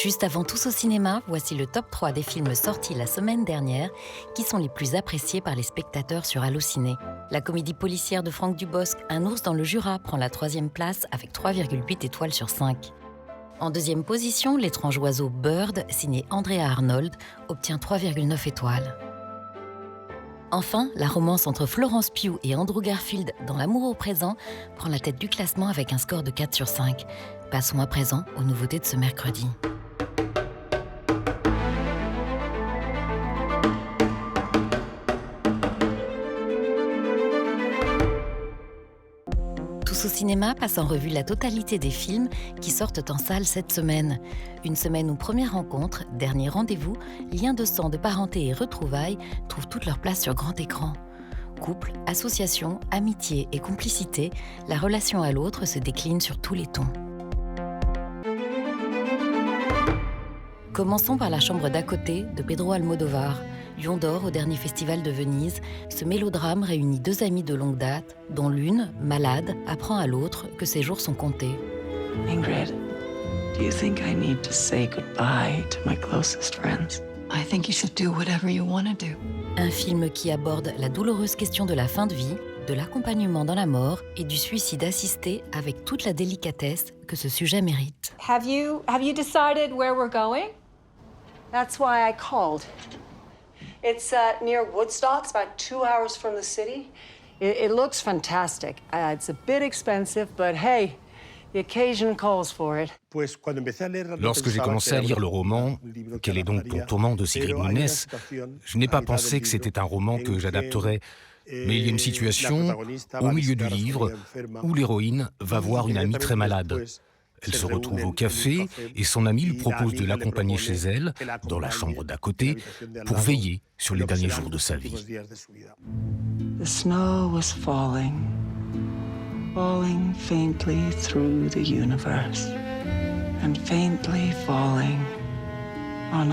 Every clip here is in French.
Juste avant Tous au cinéma, voici le top 3 des films sortis la semaine dernière qui sont les plus appréciés par les spectateurs sur Allociné. La comédie policière de Franck Dubosc, Un ours dans le Jura, prend la 3e place avec 3,8 étoiles sur 5. En 2e position, L'étrange oiseau Bird, signé Andrea Arnold, obtient 3,9 étoiles. Enfin, la romance entre Florence Pugh et Andrew Garfield dans L'amour au présent prend la tête du classement avec un score de 4 sur 5. Passons à présent aux nouveautés de ce mercredi. Tous au cinéma passe en revue la totalité des films qui sortent en salle cette semaine. Une semaine où première rencontre, dernier rendez-vous, liens de sang, de parenté et retrouvailles trouvent toute leur place sur grand écran. Couple, association, amitié et complicité, la relation à l'autre se décline sur tous les tons. Commençons par La chambre d'à côté de Pedro Almodóvar. Lion d'or au dernier festival de Venise, ce mélodrame réunit 2 amies de longue date, dont l'une, malade, apprend à l'autre que ses jours sont comptés. Ingrid, do you think I need to say goodbye to my closest friends? I think you should do whatever you want to do. Un film qui aborde la douloureuse question de la fin de vie, de l'accompagnement dans la mort et du suicide assisté avec toute la délicatesse que ce sujet mérite. Have you decided where we're going? That's why I called. It's near Woodstock. It's about 2 hours from the city. It looks fantastic. It's a bit expensive, but hey, the occasion calls for it. Lorsque j'ai commencé à lire le roman, Quel est donc ton tourment de Sigrid Nunes, je n'ai pas pensé que c'était un roman que j'adapterais. Mais il y a une situation, au milieu du livre, où l'héroïne va voir une amie très malade. Elle se retrouve au café et son amie lui propose de l'accompagner chez elle, dans la chambre d'à côté, pour veiller sur les derniers jours de sa vie. The snow was falling, falling faintly through the universe, and faintly falling on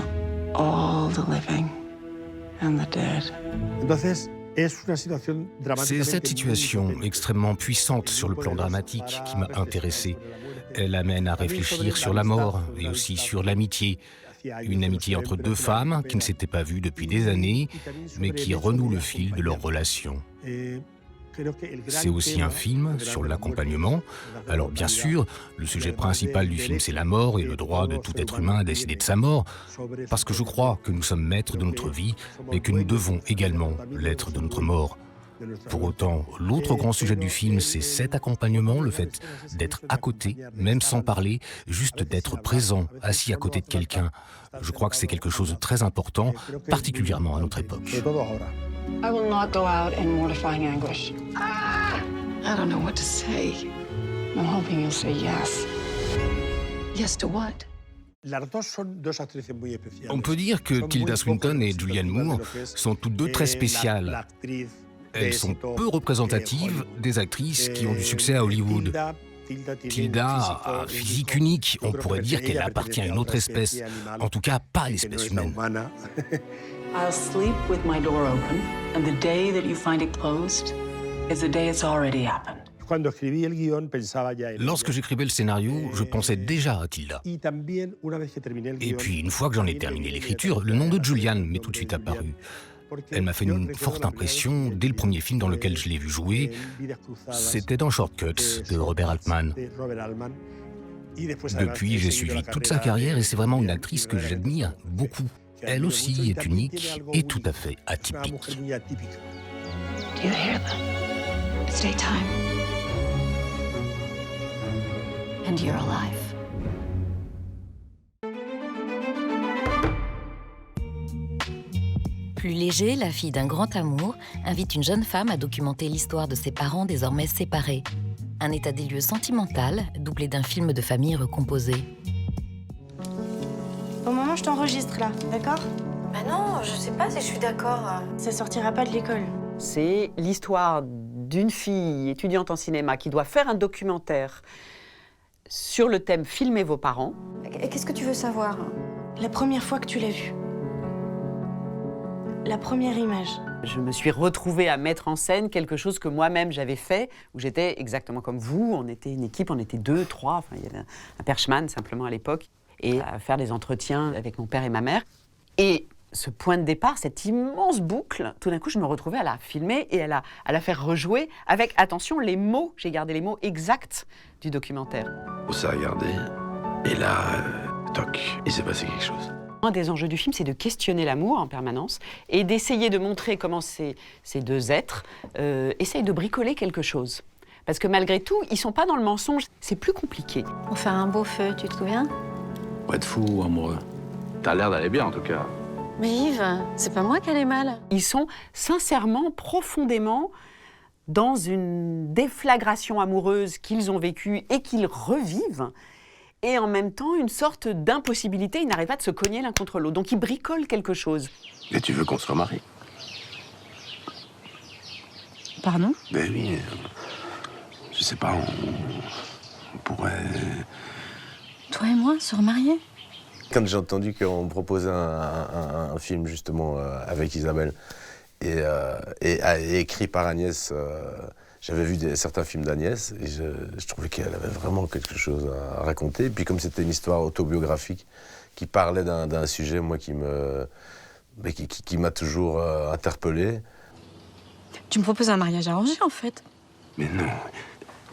all the living and the dead. C'est cette situation extrêmement puissante sur le plan dramatique qui m'a intéressé. Elle amène à réfléchir sur la mort et aussi sur l'amitié. Une amitié entre 2 femmes qui ne s'étaient pas vues depuis des années, mais qui renouent le fil de leur relation. C'est aussi un film sur l'accompagnement. Alors bien sûr, le sujet principal du film, c'est la mort et le droit de tout être humain à décider de sa mort, parce que je crois que nous sommes maîtres de notre vie, mais que nous devons également l'être de notre mort. Pour autant, l'autre grand sujet du film, c'est cet accompagnement, le fait d'être à côté, même sans parler, juste d'être présent, assis à côté de quelqu'un. Je crois que c'est quelque chose de très important, particulièrement à notre époque. I will not go out in mortifying anguish. I don't know what to say. I'm hoping you'll say yes. Yes to what? On peut dire que Tilda Swinton et Julianne Moore sont toutes 2 très spéciales. Elles sont peu représentatives des actrices qui ont du succès à Hollywood. Tilda a un physique unique, on pourrait dire qu'elle appartient à une autre espèce, en tout cas pas à l'espèce humaine. I'll sleep with my door open, and the day that you find it closed is the day it's already happened. Lorsque j'écrivais le scénario, je pensais déjà à Tilda. Et puis, une fois que j'en ai terminé l'écriture, le nom de Julianne m'est tout de suite apparu. Elle m'a fait une forte impression dès le premier film dans lequel je l'ai vue jouer. C'était dans Shortcuts de Robert Altman. Depuis, j'ai suivi toute sa carrière et c'est vraiment une actrice que j'admire beaucoup. Elle aussi est unique et tout à fait atypique. Do you hear them? It's daytime. And you're alive. Plus léger, La fille d'un grand amour invite une jeune femme à documenter l'histoire de ses parents désormais séparés. Un état des lieux sentimental, doublé d'un film de famille recomposé. Au moment, je t'enregistre là, d'accord? Bah non, je sais pas si je suis d'accord. Ça sortira pas de l'école. C'est l'histoire d'une fille étudiante en cinéma qui doit faire un documentaire sur le thème « Filmez vos parents ». Qu'est-ce que tu veux savoir? La première fois que tu l'as vu. La première image. Je me suis retrouvée à mettre en scène quelque chose que moi-même j'avais fait, où j'étais exactement comme vous, on était une équipe, on était 2, 3, enfin il y avait un perchman simplement à l'époque. et à faire des entretiens avec mon père et ma mère. Et ce point de départ, cette immense boucle, tout d'un coup, je me retrouvais à la filmer et à la faire rejouer avec, attention, les mots. J'ai gardé les mots exacts du documentaire. On s'est regardé, et là, toc, il s'est passé quelque chose. Un des enjeux du film, c'est de questionner l'amour en permanence et d'essayer de montrer comment ces deux êtres essayent de bricoler quelque chose. Parce que malgré tout, ils ne sont pas dans le mensonge. C'est plus compliqué. On fait un beau feu, tu te souviens? Pour être fou ou amoureux. T'as l'air d'aller bien, en tout cas. Mais Yves, c'est pas moi qui allais mal. Ils sont sincèrement, profondément dans une déflagration amoureuse qu'ils ont vécue et qu'ils revivent. Et en même temps, une sorte d'impossibilité. Ils n'arrêtent pas de se cogner l'un contre l'autre. Donc ils bricolent quelque chose. Et tu veux qu'on se remarie? Pardon? Ben oui, je sais pas, on pourrait... Toi et moi, se remarier? Quand j'ai entendu qu'on me proposait un film justement avec Isabelle et écrit par Agnès, j'avais vu certains films d'Agnès et je trouvais qu'elle avait vraiment quelque chose à raconter. Et puis comme c'était une histoire autobiographique qui parlait d'un sujet moi qui m'a toujours interpellé. Tu me proposes un mariage arrangé en fait? Mais non,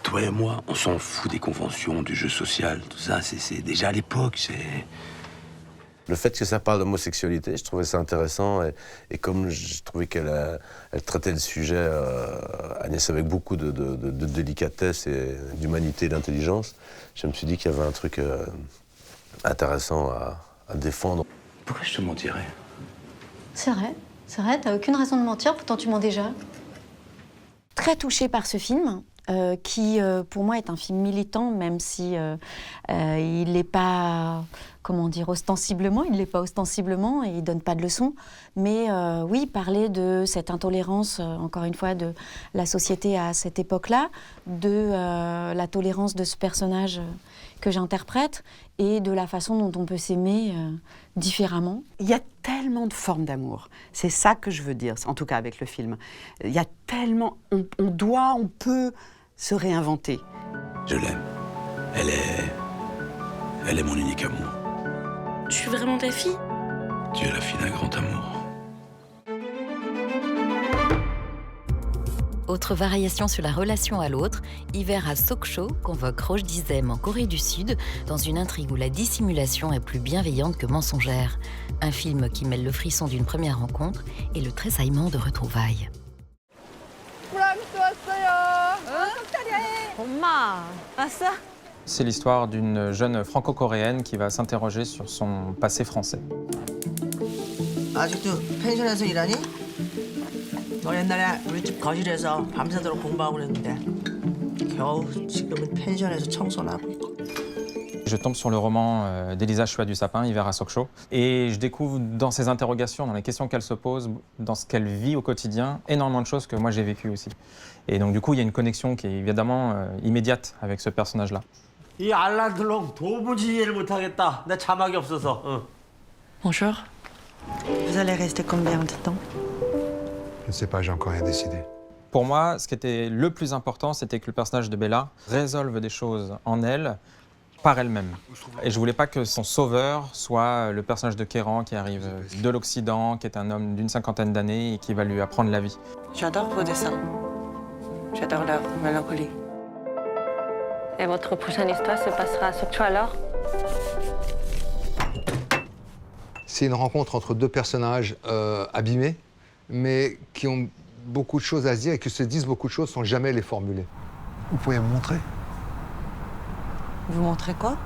toi et moi, on s'en fout des conventions, du jeu social, tout ça, c'est déjà à l'époque, c'est... Le fait que ça parle d'homosexualité, je trouvais ça intéressant et comme je trouvais qu'elle traitait le sujet, Agnès, avec beaucoup de délicatesse et d'humanité et d'intelligence, je me suis dit qu'il y avait un truc intéressant à défendre. Pourquoi je te mentirais? C'est vrai, t'as aucune raison de mentir, pourtant tu mens déjà. Très touchée par ce film, qui pour moi est un film militant, même si il n'est pas, comment dire, ostensiblement, il ne l'est pas ostensiblement et il ne donne pas de leçons. Mais oui, parler de cette intolérance, encore une fois, de la société à cette époque-là, de la tolérance de ce personnage que j'interprète et de la façon dont on peut s'aimer différemment. Il y a tellement de formes d'amour. C'est ça que je veux dire, en tout cas avec le film. Il y a tellement... on peut se réinventer. Je l'aime. Elle est mon unique amour. Je suis vraiment ta fille? Tu es la fille d'un grand amour. Autre variation sur la relation à l'autre, Hiver à Sokcho convoque Roche Dizem en Corée du Sud dans une intrigue où la dissimulation est plus bienveillante que mensongère. Un film qui mêle le frisson d'une première rencontre et le tressaillement de retrouvailles. C'est l'histoire d'une jeune franco-coréenne qui va s'interroger sur son passé français. 아직도 펜션에서 일하니? 너 옛날에 우리 집 거실에서 밤새도록 공부하고 그랬는데 겨우 지금은 펜션에서 청소를 하고 있고. Je tombe sur le roman d'Elisa Chua du Sapin, Hiver à Sokcho, et je découvre dans ses interrogations, dans les questions qu'elle se pose, dans ce qu'elle vit au quotidien, énormément de choses que moi j'ai vécues aussi. Et donc du coup, il y a une connexion qui est évidemment immédiate avec ce personnage-là. 이 알란들롱 도무지 이해를 못하겠다. 내 자막이 없어서. Bonjour. Vous allez rester combien de temps? Je ne sais pas, j'ai encore rien décidé. Pour moi, ce qui était le plus important, c'était que le personnage de Bella résolve des choses en elle, par elle-même. Et je voulais pas que son sauveur soit le personnage de Kéran qui arrive de l'Occident, qui est un homme d'une 50aine d'années et qui va lui apprendre la vie. J'adore vos dessins. J'adore leur mélancolie. Et votre prochaine histoire se passera à Sokcho alors? C'est une rencontre entre deux personnages abîmés, mais qui ont beaucoup de choses à se dire et qui se disent beaucoup de choses sans jamais les formuler. Vous pouvez me montrer? Vous montrez quoi?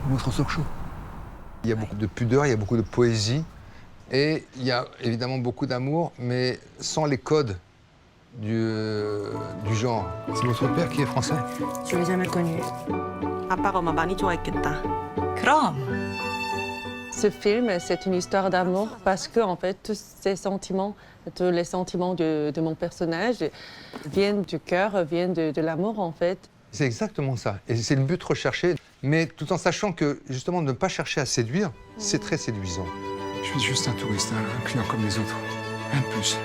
Votre Sokcho. Il y a beaucoup de pudeur, il y a beaucoup de poésie et il y a évidemment beaucoup d'amour, mais sans les codes du genre. C'est votre père qui est français? Je l'ai jamais connu. 아빠가 엄마 많이 좋아했겠다. 그럼. Ce film, c'est une histoire d'amour parce que, en fait, tous ces sentiments, tous les sentiments de mon personnage viennent du cœur, viennent de l'amour, en fait. C'est exactement ça. Et c'est le but recherché, mais tout en sachant que, justement, ne pas chercher à séduire, c'est très séduisant. Je suis juste un touriste, un client comme les autres. Rien de plus.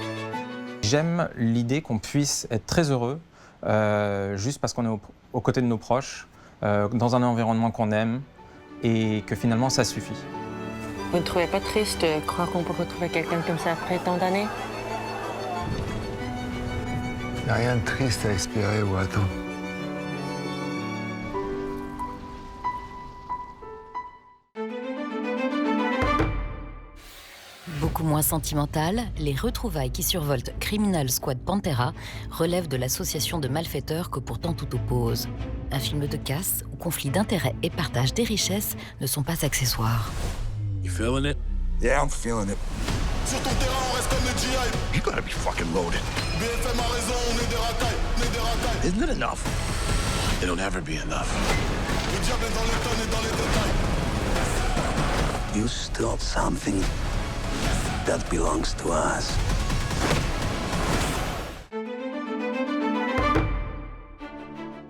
J'aime l'idée qu'on puisse être très heureux juste parce qu'on est aux côtés de nos proches, dans un environnement qu'on aime, et que finalement ça suffit. Vous ne trouvez pas triste de croire qu'on peut retrouver quelqu'un comme ça après tant d'années? Il n'y a rien de triste à espérer ou à attendre. Beaucoup moins sentimentales, les retrouvailles qui survoltent Criminal Squad Pantera relèvent de l'association de malfaiteurs que pourtant tout oppose. Un film de casse où conflit d'intérêts et partage des richesses ne sont pas accessoires. You feeling it? Yeah, I'm feeling it. Sur ton terrain, on reste comme des GI. You gotta be fucking loaded. BFM a raison, on est des racailles, on est des racailles. Isn't it enough? It'll never be enough. Le diable est dans les tonnes et dans les détails. You stole something that belongs to us.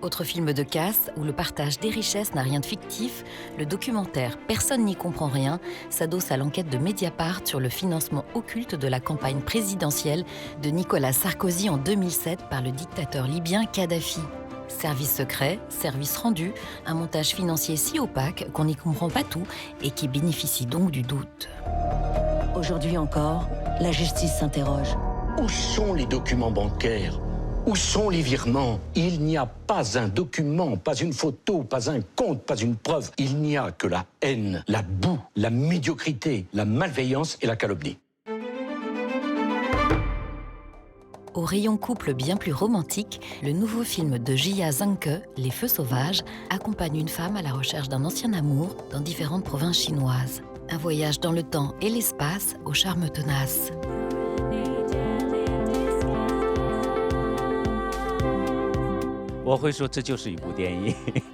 Autre film de casse où le partage des richesses n'a rien de fictif, le documentaire Personne n'y comprend rien s'adosse à l'enquête de Mediapart sur le financement occulte de la campagne présidentielle de Nicolas Sarkozy en 2007 par le dictateur libyen Kadhafi. Service secret, service rendu, un montage financier si opaque qu'on n'y comprend pas tout et qui bénéficie donc du doute. Aujourd'hui encore, la justice s'interroge. Où sont les documents bancaires ? Où sont les virements? Il n'y a pas un document, pas une photo, pas un compte, pas une preuve. Il n'y a que la haine, la boue, la médiocrité, la malveillance et la calomnie. Au rayon couple bien plus romantique, le nouveau film de Jia Zhangke, Les Feux Sauvages, accompagne une femme à la recherche d'un ancien amour dans différentes provinces chinoises. Un voyage dans le temps et l'espace au charme tenace.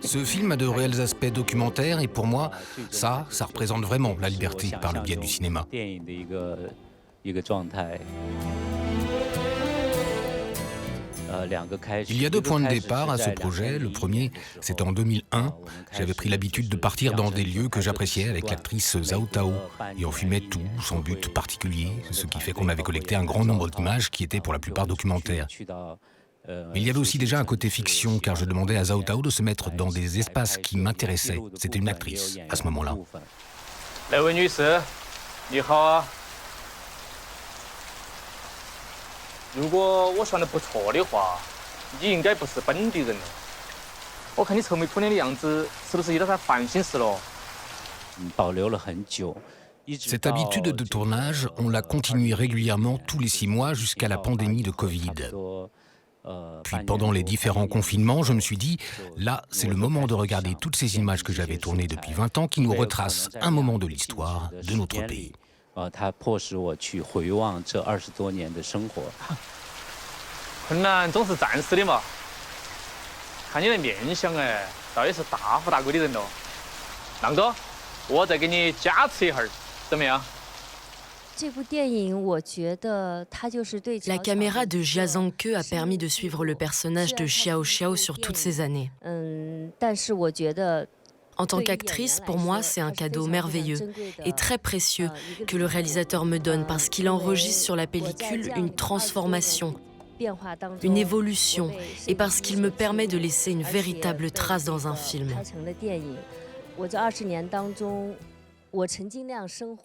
Ce film a de réels aspects documentaires et pour moi, ça représente vraiment la liberté par le biais du cinéma. Il y a deux points de départ à ce projet. Le premier, c'était en 2001. J'avais pris l'habitude de partir dans des lieux que j'appréciais avec l'actrice Zhao Tao. Et on filmait tout, sans but particulier, ce qui fait qu'on avait collecté un grand nombre d'images qui étaient pour la plupart documentaires. Mais il y avait aussi déjà un côté fiction, car je demandais à Zhao Tao de se mettre dans des espaces qui m'intéressaient. C'était une actrice, à ce moment-là. Cette habitude de tournage, on l'a continuée régulièrement tous les 6 mois jusqu'à la pandémie de Covid. Puis pendant les différents confinements, je me suis dit, là, c'est le moment de regarder toutes ces images que j'avais tournées depuis 20 ans qui nous retracent un moment de l'histoire de notre pays. La caméra de Jia Zhangke a permis de suivre le personnage de Xiao Xiao sur toutes ces années. En tant qu'actrice, pour moi, c'est un cadeau merveilleux et très précieux que le réalisateur me donne parce qu'il enregistre sur la pellicule une transformation, une évolution et parce qu'il me permet de laisser une véritable trace dans un film.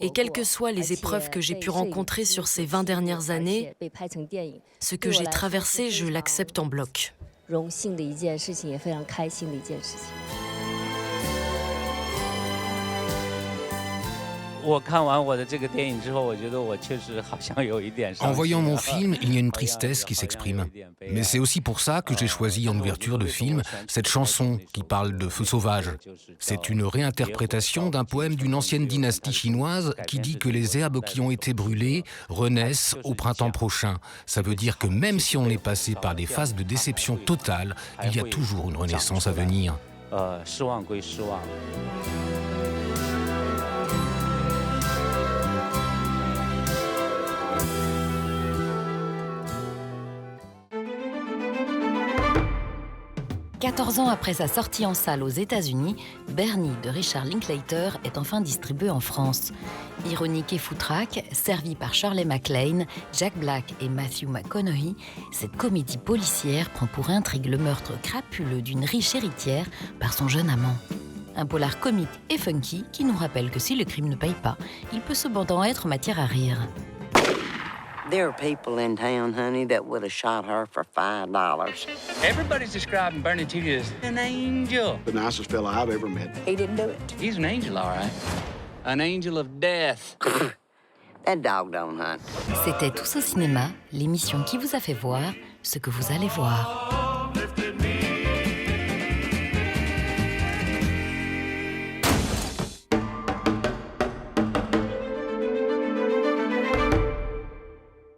Et quelles que soient les épreuves que j'ai pu rencontrer sur ces 20 dernières années, ce que j'ai traversé, je l'accepte en bloc. En voyant mon film, il y a une tristesse qui s'exprime. Mais c'est aussi pour ça que j'ai choisi en ouverture de film cette chanson qui parle de feux sauvages. C'est une réinterprétation d'un poème d'une ancienne dynastie chinoise qui dit que les herbes qui ont été brûlées renaissent au printemps prochain. Ça veut dire que même si on est passé par des phases de déception totale, il y a toujours une renaissance à venir. « 14 ans après sa sortie en salle aux États-Unis, Bernie de Richard Linklater est enfin distribué en France. Ironique et foutraque, servie par Shirley MacLaine, Jack Black et Matthew McConaughey, cette comédie policière prend pour intrigue le meurtre crapuleux d'une riche héritière par son jeune amant. Un polar comique et funky qui nous rappelle que si le crime ne paye pas, il peut cependant être matière à rire. There are people in town, honey, that would have shot her for $5. Everybody's describing Bernie Tiga as an angel. The nicest fella I've ever met. He didn't do it. He's an angel, all right. An angel of death. That dog don't hunt. C'était Tous au cinéma, l'émission qui vous a fait voir ce que vous allez voir.